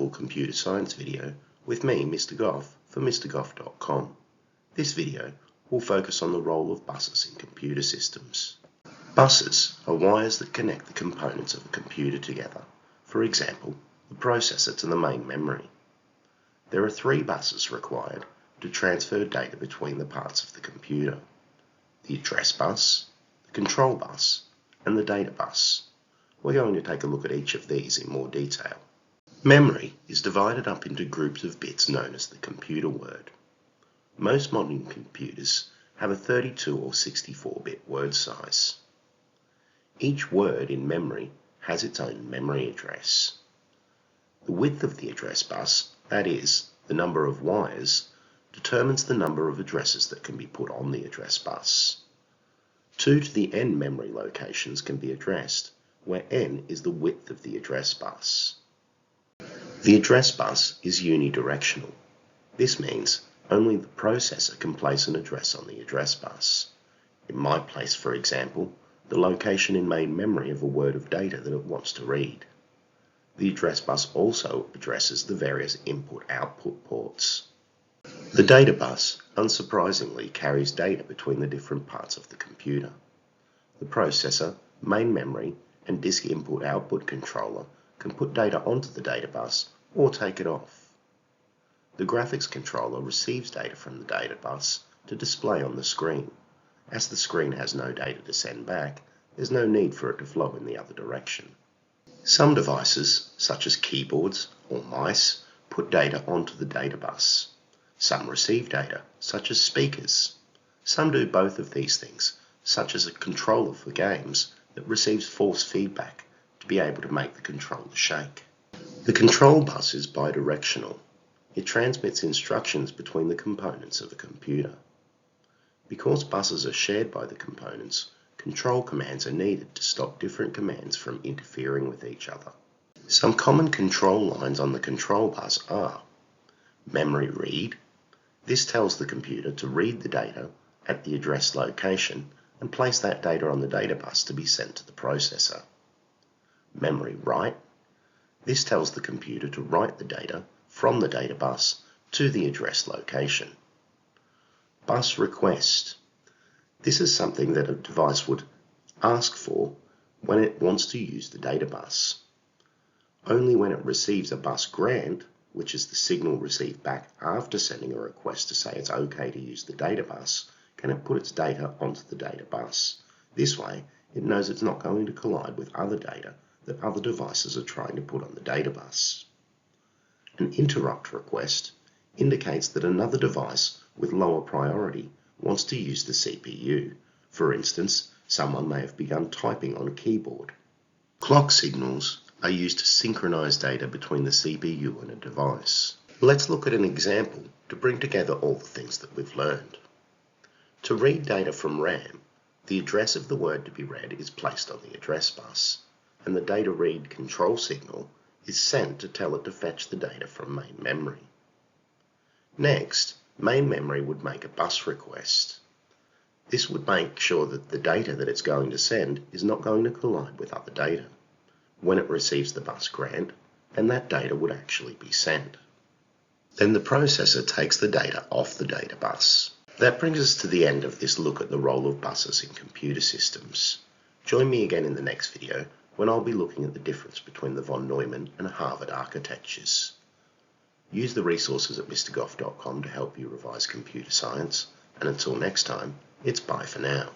high-level computer science video with me, Mr Goff, for MrGoff.com. This video will focus on the role of buses in computer systems. Buses are wires that connect the components of a computer together, for example, the processor to the main memory. There are 3 buses required to transfer data between the parts of the computer: the address bus, the control bus, and the data bus. We're going to take a look at each of these in more detail. Memory is divided up into groups of bits known as the computer word. Most modern computers have a 32 or 64-bit word size. Each word in memory has its own memory address. The width of the address bus, that is, the number of wires, determines the number of addresses that can be put on the address bus. 2 to the n memory locations can be addressed, where n is the width of the address bus. The address bus is unidirectional. This means only the processor can place an address on the address bus. It might place, for example, the location in main memory of a word of data that it wants to read. The address bus also addresses the various input-output ports. The data bus, unsurprisingly, carries data between the different parts of the computer. The processor, main memory, and disk input-output controller can put data onto the data bus or take it off. The graphics controller receives data from the data bus to display on the screen. As the screen has no data to send back, there's no need for it to flow in the other direction. Some devices, such as keyboards or mice, put data onto the data bus. Some receive data, such as speakers. Some do both of these things, such as a controller for games that receives force feedback to be able to make the controller shake. The control bus is bidirectional. It transmits instructions between the components of a computer. Because buses are shared by the components, control commands are needed to stop different commands from interfering with each other. Some common control lines on the control bus are: memory read. This tells the computer to read the data at the address location and place that data on the data bus to be sent to the processor. Memory write. This tells the computer to write the data from the data bus to the address location. Bus request. This is something that a device would ask for when it wants to use the data bus. Only when it receives a bus grant, which is the signal received back after sending a request to say it's okay to use the data bus, can it put its data onto the data bus. This way, it knows it's not going to collide with other data that other devices are trying to put on the data bus. An interrupt request indicates that another device with lower priority wants to use the CPU. For instance, someone may have begun typing on a keyboard. Clock signals are used to synchronize data between the CPU and a device. Let's look at an example to bring together all the things that we've learned. To read data from RAM, the address of the word to be read is placed on the address bus, and the data read control signal is sent to tell it to fetch the data from main memory. Next, main memory would make a bus request. This would make sure that the data that it's going to send is not going to collide with other data. When it receives the bus grant, then that data would actually be sent. Then the processor takes the data off the data bus. That brings us to the end of this look at the role of buses in computer systems. Join me again in the next video when I'll be looking at the difference between the von Neumann and Harvard architectures. Use the resources at MrGoff.com to help you revise computer science, and until next time, it's bye for now.